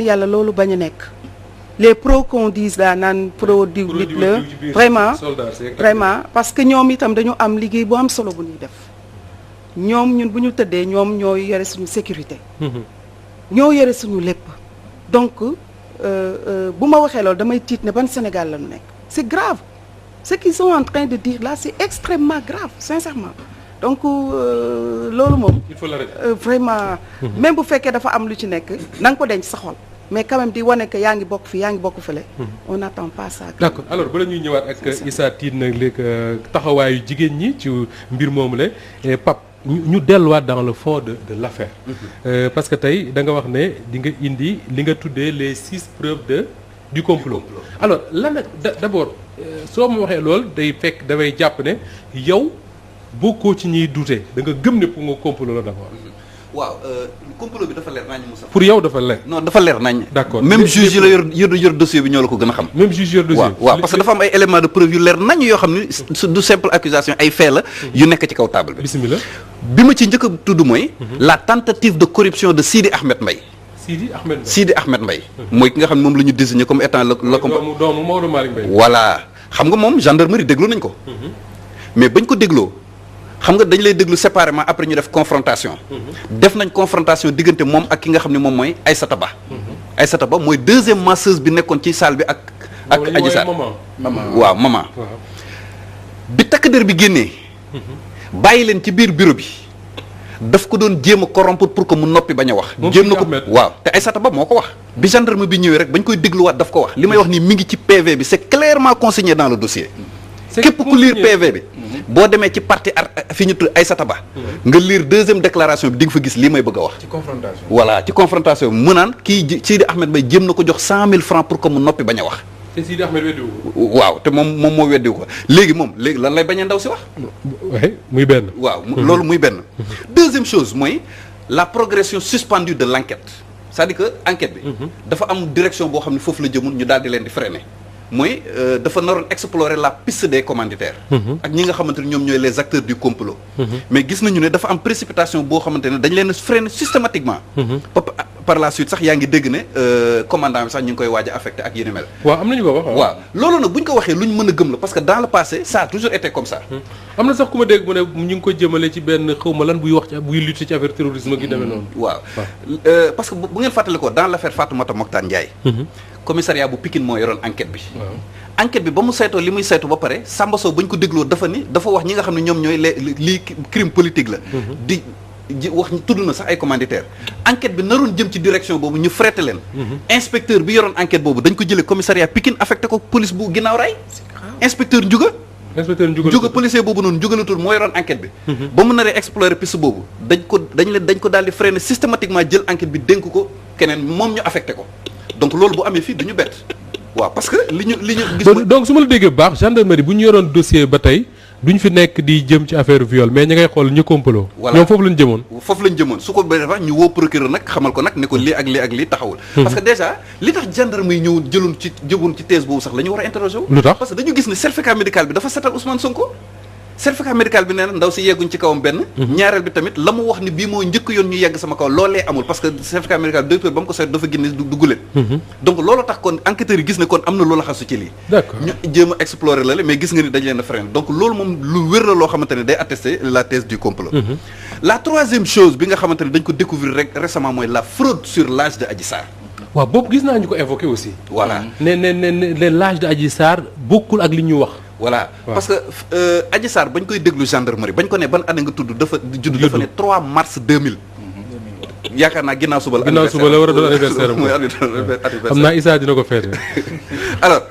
yàlla loolu bañ a nekk les pros qu'on dise là naan pro diw nit la vraiment parce que ñoom itam dañu am liggéey bu am solo bu ñuy def ñoom ñun bu ñu tëddee ñoom ñoo yore suñu sécurité ñoo yore suñu lépp donc bu ma waxee loolu damay tiit ne ban Sénégal la ñu nekk c'est grave ce qu'ils sont en train de dire là c'est extrêmement grave sincèrement donc loolu moom il faut l'arrêter vraiment même bu fekkee dafa am lu ci nekk na nga ko denc sa xol mais quand même di wane que yaa ngi bokk fii yaa ngi bokk fële on n'attend pas ça. d'accord alors bala ñuy ñëwaat ak Issa Tine nag léegi taxawaayu jigéen ñi ci mbir moomu la Pape ñu delluwaat dans le fond de l'affaire parce que tey da nga wax ne di nga indi li nga tuddee les 6 preuves du complot alors lan nag d'abord soo ma waxee loolu day fekk dafay jàpp ne yow bokkoo ci ñiy douter da nga gëm ne pour nga complot la d'abord. waaw complot bi dafa leer nañ Moussa. pour yow dafa leer. non dafa leer nañ. d'accord même juge yi la yor dossier bi ñoo la ko gën a xam. même juge yor dossier bi waaw parce que dafa am ay éléments de preuve yu leer nañ yoo xam ni du simple accusation ay fait la. yu nekk ci kaw table bi. bismillah. bi ma ci njëkk a tudd mooy. la tentative de corruption de Sidi Ahmed Mbaye. Sidi Ahmed Mbaye. mooy ki nga xam ne moom la ñu désigné comme étant le doomu Maodo Malick Mbaye. voilà xam nga moom gendarmerie déglu nañ ko. mais bañ ko dégloo. xam nga dañ lay déglu séparément après ñu def confrontation def nañ confrontation diggante moom ak ki nga xam ne moom mooy Aïssata Ba Aïssata Ba mooy deuxième masseuse bi nekkoon ci salle bi ak Adji Sarr waaw maman bi takk der bi génnee bàyyi leen ci biir bureau bi daf ko doon jéem a corrompre pour que mu noppi bañ a wax jéem na ko waaw te Aïssata Ba moo ko wax bi gendarme bi ñëwee rek bañ koy dégluwaat daf ko wax li may wax nii mi ngi ci PV bi c'est clairement consigné dans le dossier képp ku lire PV bi boo demee ci partie fi ñu tudd Aïssata Ba nga lire deuxième déclaration bi di nga fa gis lii may bëgg a wax. ci confrontation voilà ci confrontation bi mu naan kii Sidi Ahmed Mbaye jéem na ko jox 100 000 francs pour que mu noppi bañ a wax. te Sidi Ahmed weddiwu ko. waaw te moom moo weddiwu ko léegi lan lay bañee ndaw si wax. waaye muy benn. waaw loolu muy benn. deuxième chose mooy la progression suspendue de l'enquête c'est-à-dire que enquête bi. dafa am direction boo xam ne foofu la jëmul ñu daal di leen di freiner. mooy dafa naroon explorer la piste des commanditaires ak ñi nga xamante ne ñoom ñooy les acteurs du complot mais gis nañu ne dafa am précipitation boo xamante ne dañ leen freiner systématiquement par la suite sax yaa ngi dégg ne commandant bi sax ñu ngi koy waaj a affecté ak yéni mel waaw am nañu ko wax waaw loolu nag bu ñu ko waxee lu ñu mën a gëm la parce que dans le passé ça a toujours été comme ça am na sax ku ma dégg mu ne ñu ngi ko jëmale ci benn xawma lan buy wax ci buy lutter ci affaire terrorisme gi demee noonu waaw parce que bu ngeen fàttali ko dans l'affaire Fatoumata Mokhtar Ndiaye commissariat bu Pikine moo yoroon enquête bi enquête bi ba mu saytoo li muy saytu ba pare Samba Sow ba ñu ko dégloo dafa wax ñi nga xam ne ñoom ñooy lii crime politique la di wax tudd na sax ay commanditaires enquête bi naroon jëm ci direction boobu ñu frété leen inspecteur bi yoroon enquête boobu dañ ko jëlee commissariat Pikine affecté ko police bu ginnaaw raay inspecteur Ndiouga policier boobu noonu Ndiouga la tur moo yoroon enquête bi ba mu naree explorer piste boobu dañ ko daal di freiné systématiquement jël enquête bi dénk ko keneen moom ñu affecté ko donc loolu bu amee fii duñu bett waaw parce que li ñu gis donc su ma la déggee bu baax gendarmerie bu ñu yoroon dossier ba tey duñ fi nekk di jëm ci affaire viol mais ñi ngay xool ñu complot ñoom foofu lañ jëmoon su ko ba ñu woo procureur nag xamal ko nag ne ko lii ak lii taxawul parce que déjà li tax gendarmerie ñëw jëmoon ci thèse boobu sax la ñu war a interroger wu lu tax parce que dañu gis ne certificat médical bi dafa setal Ousmane Sonko certificat médical bi nee na ndaw si yegguñ ci kawam benn ñaareel bi tamit la mu wax ni bii moo njëkk yoon ñu yegg sama kaw loolee amul parce que certificat médical bi docteur ba mu ko seet dafa génne du guleen donc loolu tax kon enquêteurs yi gis ne kon am na loola xasu ci lii ñu jéem a explorer la mais gis nga ni dañ leen a freiner donc loolu moom lu wér la loo xamante ne day attester la thèse du complot la troisième chose bi nga xamante ne dañ ko découvrir rek récemment mooy la fraude sur l'âge de Adji Sarr waaw boobu gis naa ñu ko évoqué aussi voilà ne l'âge de Adji Sarr bokkul ak li ñu wax voilà parce que Adji Sarr bañ koy déglu gendarmerie bañ ko ne ban année nga tudd dafa ne 3 mars 2000 yaakaar naa ginnaaw suba la war a doon anniversaire mooy xam naa Issa dina ko feete alors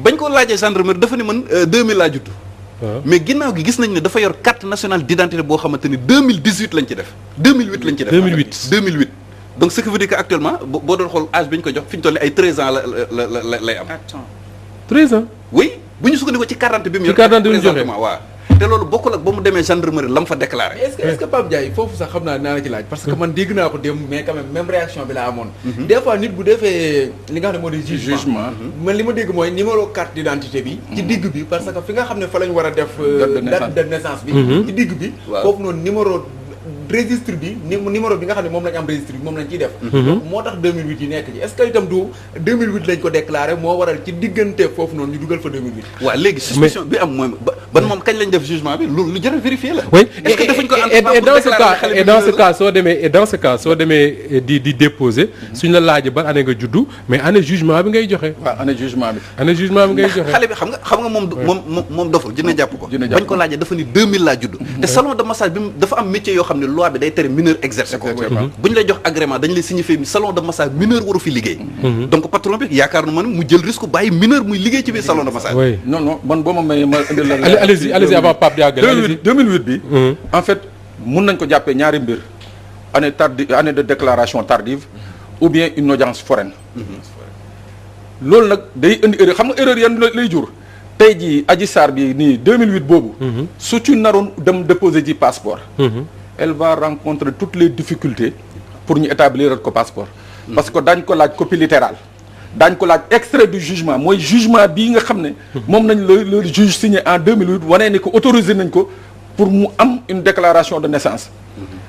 bañ ko laajee gendarmerie dafa ne man 2000 laa judd mais ginnaaw gi gis nañ ne dafa yor carte nationale d'identité boo xamante ni 2018 lañ ci def 2008 lañ ci def 2008 donc ce qui veut dire que actuellement boo doon xool âge bi ñu ko jox fi ñu toll nii ay 13 ans la lay am 13 ans oui bu ñu sukkandikoo ci carte bi mu yor présentement waaw te loolu bokkul ak ba mu demee gendarmerie la mu fa déclaré est-ce que Pape Ndiaye foofu sax xam naa la ci laaj parce que man dégg naa ko dem mais quand même réaction bi la amoon des fois nit bu defee li nga xam ne moo di jugement man li ma dégg mooy numéro carte d'identité bi ci digg bi parce que fi nga xam ne fa lañ war a def date de naissance bi ci digg bi foofu noonu numéro registre bi numéro bi nga xam ne moom lañ am registre bi moom lañ ciy def. donc moo tax 2008 yi nekk ci est-ce que itam du 2008 lañ ko déclaré moo waral ci diggante foofu noonu ñu dugal fa 2008. waaw léegi suspicion bi am mooy ban moom kañ lañ def jugement bi loolu lu jar a vérifier la. oui est-ce que defuñ ko et dans ce cas soo demee di déposer suñ la laajee ban année nga juddu mais année jugement bi ngay joxe. waaw année jugement bi. année jugement bi ngay joxe. xale bi xam nga moom doful dina jàpp ko. bañ ko laajee dafa ni 2000 laa judd. te salon de massage bi dafa am métier yoo xam ne loi bi day tere mineur exercer ko. bu ñu lay jox agrément dañ lay signifier salon de massage mineur waru fi liggéey. donc patron bi yaakaar na man mu jël risque bàyyi mineur muy liggéey ci biir salon de massage. oui non man boo ma may ma indil la. allez-y avant Pape Diagne. 2008 bi. en fait mun nañ ko jàppee ñaari mbir. année de déclaration tardive ou bien une audience foraine. loolu nag day indi erreur xam nga erreur yan lay jur. tey jii Adji Sarr bi nii 2008 boobu. su ci naroon dem déposer ji passeport. elle va rencontrer toutes les difficultés pour ñu établir ko passeport. parce que daañ ko laaj copie littérale. daañ ko laaj extrait du jugement mooy jugement bii nga xam ne. moom nañ le juge signé en 2008 wanee ni ko autorisé nañ ko pour mu am une déclaration de naissance.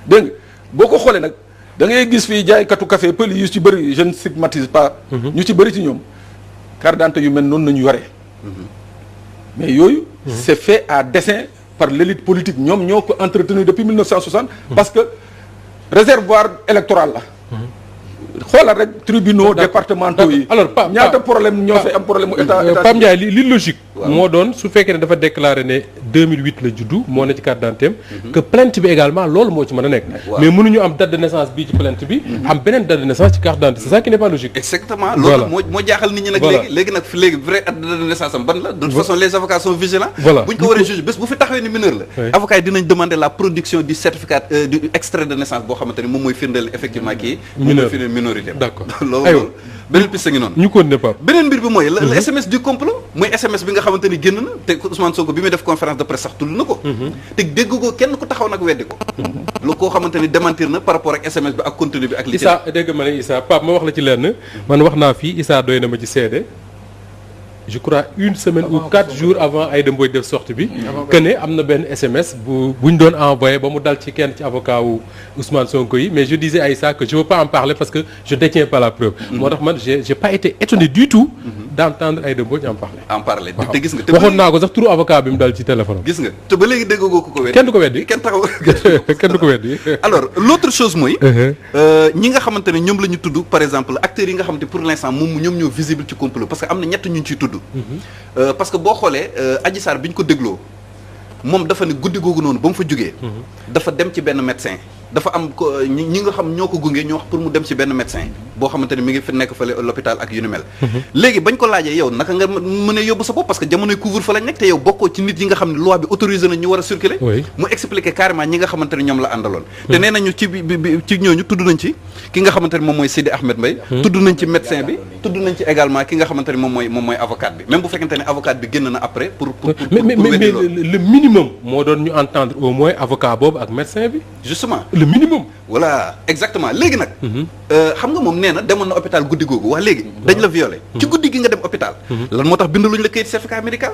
dégg nga boo ko xoolee nag da ngay gis fii jaaykatu café pël yu ci bëri je ne stigmatise pas. ñu ci bëri ci ñoom carte d'identité yu mel noonu nañu yoree. mais yooyu. c'est fait à dessein par l'élite politique ñoom ñoo ko entretenu depuis 1960. parce que réservoir électoral la. xoolal rek tribunaux départementaux yi. alors ñaata problème ñoo fay am problème mu état Pape Ndiaye li logique. moo doon su fekkee ne dafa déclaré ne 2008 la juddu moo ne ci carte d'identité que plainte bi également loolu moo ci mën a nekk. mais mënuñu am date de naissance bii ci plainte bi. am beneen date de naissance ci carte d'identité c'est ça qui n'est pas logique. exactement loolu moo jaaxal nit ñi nag. léegi nag vrai date de naissance am ban la. de toute façon les avocats sont vigilants. bu ñu ko waree juge bés bu fi taxawee ni mineur la. avocats yi dinañ demander la production du certificat du extrait de naissance boo xamante ni moom mooy firndeel effectivement kii. minorité. d'accord loolu beneen piste ngi noonu. ñu ko ne Pape. beneen mbir bi mooy le SMS du complot mooy SMS bi nga xamante ni génn na te Ousmane Sonko bi muy def conférence de presse sax tudd na ko. te dégg ko kenn ku taxaw nag weddi ko. lu koo xamante ni démentir na par rapport ak SMS bi ak contenu bi ak. li ci Issa dégg ma ne Issa Pape ma wax la ci lenn man wax naa fii Issa doy na ma ci seede. je crois une semaine ou 4 jours avant Aïda Mbodj def sortie bi que ne am na benn SMS buñ doon envoyé ba mu dal ci kenn ci avocat wu Ousmane Sonko yi mais je disais à Issa que je veux pas en parler parce que je détiens pas la preuve. moo tax man j'ai pas été étonné du tout d'entendre Aïda Mbodj en parler. te gis nga waxoon naa ko sax turu avocat bi mu dal ci téléphone am. gis nga te ba léegi déggoo ko weddi. kenn du ko weddi kenn taxaw kenn du ko weddi. alors l'autre chose mooy. ñi nga xamante ne ñoom la ñu tudd par exemple acteurs yi nga xamante pour l'instant moom ñoom ñoo visible ci complot parce que am na ñett ñu ciy tudd. parce que boo xoolee Adji Sarr bi ñu ko dégloo moom dafa ne guddi googu noonu ba mu fa jógee. dafa dem ci benn médecin dafa am ko ñi nga xam ñoo ko gunge ñoo wax pour mu dem ci benn médecin boo xamante ne mi ngi fi nekk fële l'hôpital ak yu ni mel. léegi bañ ko laajee yow naka nga mën a yóbbu sa bopp parce que jamonoy couvre-feu lañ nekk te yow bokkoo ci nit yi nga xam ne loi bi autorisé na ñu war a circuler. mu expliquer carrément ñi nga xamante ne ñoom la àndaloon. te nee nañu ci ñooñu tudd nañ ci ki nga xamante ne moom mooy Sidi Ahmed Mbaye. tudd nañ ci médecin bi tudd nañ ci également ki nga xamante ne moom mooy avocat bi même bu fekkente ne avocat bi génn na après pour mais le minimum moo doon ñu entendre au moins avocat boobu ak médecin bi. justement le minimum. voilà exactement léegi nag. xam nga moom nee na demoon na hôpital guddi googu wax léegi. dañ la violé. ci guddi gi nga dem hôpital. lan moo tax bindaluñ la kayit certificat médical.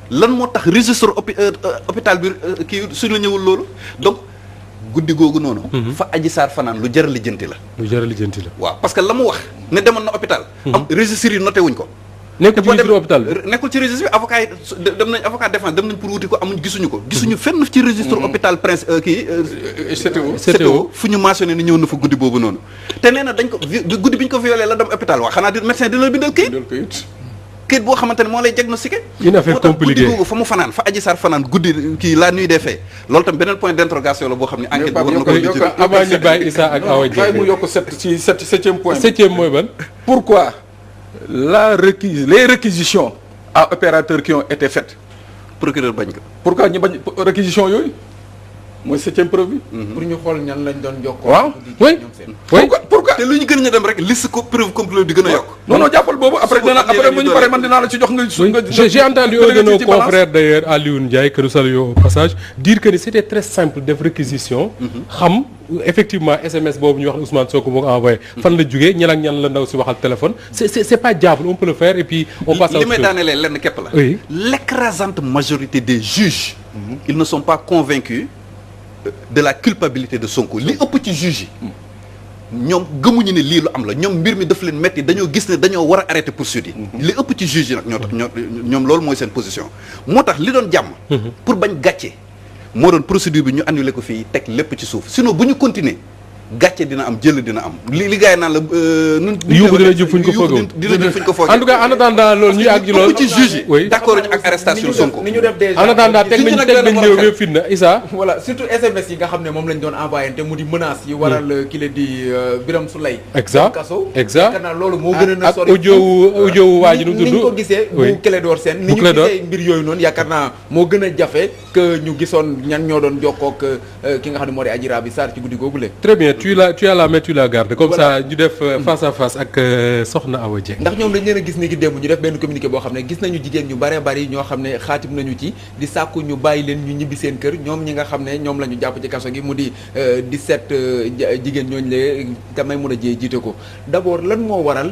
lan moo tax registre hôpital bi kii suñ la ñëwul loolu donc guddi googu noonu. fa Adji Sarr fanaan lu jar a lijjanti la. lu jar a lijjanti la. waaw parce que la mu wax ne demoon na hôpital. am registre yi noté wuñ ko. nekkul ci registre hôpital bi nekkul ci registre bi avocat yi dem nañ avocat défense dem nañ pour wuti ko amuñ gisuñu ko. gisuñu fenn ci registre hôpital prince CTO fu ñu mentionné ni ñëw na fa guddi boobu noonu. te nee na dañ ko guddi bi ñu ko violé la dem hôpital wax xanaa di médecin dina la bindal këyit boo xamante ne moo lay diagnostiqué. une affaire compliquée guddi googu fa mu fanaan fa Adji Sarr fanaan guddi kii la nuit des faits loolu tam beneen point d'interrogation la boo xam ne enquête war na ko yokk avant ñu bàyyi Issa ak Awa Dieng mu yokk septième point. septième mooy ban. pourquoi les réquisitions à opérateurs qui ont été faites. procureur bañ ko. pourquoi ñu bañ réquisition yooyu mooy septième preuve bi. pour ñu xool ñan lañ doon jokkoo. waaw oui. pourquoi te lu ñu gën a dem rek liste ko preuve complète di gën a yokk. non jàppal boobu après bu ñu paree man dinaa la ci jox nga. j'ai entendu un de nos confrères d'ailleurs Alioune Ndiaye que nous saluons au passage dire que ni c'était très simple def réquisition. xam effectivement SMS boobu ñu wax ne Ousmane Sonko moo ko envoyé. fan la jógee ñan ak ñan la ndaw si waxal téléphone. c'est pas diable on peut le faire et puis on passe à autre chose. li may daanelee lenn képp la. oui l'écrasante majorité des juges. ils ne sont pas convaincus de la culpabilité de Sonko li ëpp ci juge yi ñoom gëmuñu ne lii lu am la ñoom mbir mi daf leen metti dañoo gis ne dañoo war a arrêter poursuite yi li ëpp ci juge yi nag ñoom loolu mooy seen position moo tax li doon jàmm pour bañ gàcce moo doon procédure bi ñu annulé ko fii teg lépp ci suuf sinon bu ñu continuer gàcce dina am jël dina am li gars yi naan la yuuxu dina jub fuñ ko foogee dina jub fuñ ko foogee en tout cas en attendant loolu ñu àgg ci loolu ci juge yi d'accord ñu ak arrestation Sonko ni ñu def déjà en attendant teg nañ réew mi fitna Issa voilà surtout SMS yi nga xam ne moom lañ doon envoyé te mu di menace yi waral ki la di Birame Souleye kaso exact naa loolu moo gën a sori ak audio waa ji nu tudd ni ñu ko gisee bu Clédor Sène ni ñu gisee mbir yooyu noonu yaakaar naa moo gën a jafe que ñu gisoon ñan ñoo doon jokkook ki nga xam ne moo di Adji Raby Sarr ci guddi googule. Très bien tu as la main tu la gardes comme ça ñu def face à face ak Soxna Awa Dieng. ndax ñoom dañ leen a gis ni ki démb ñu def benn communiqué boo xam ne gis nañu jigéen ñu bare bari ñoo xam ne xaatim nañu ci di sàkku ñu bàyyi leen ñu ñibbi seen kër ñoom ñi nga xam ne ñoom la ñu jàpp ci kaso gi mu di 17 jigéen ñooñu le tamay mën a jee jiite ko d'abord lan moo waral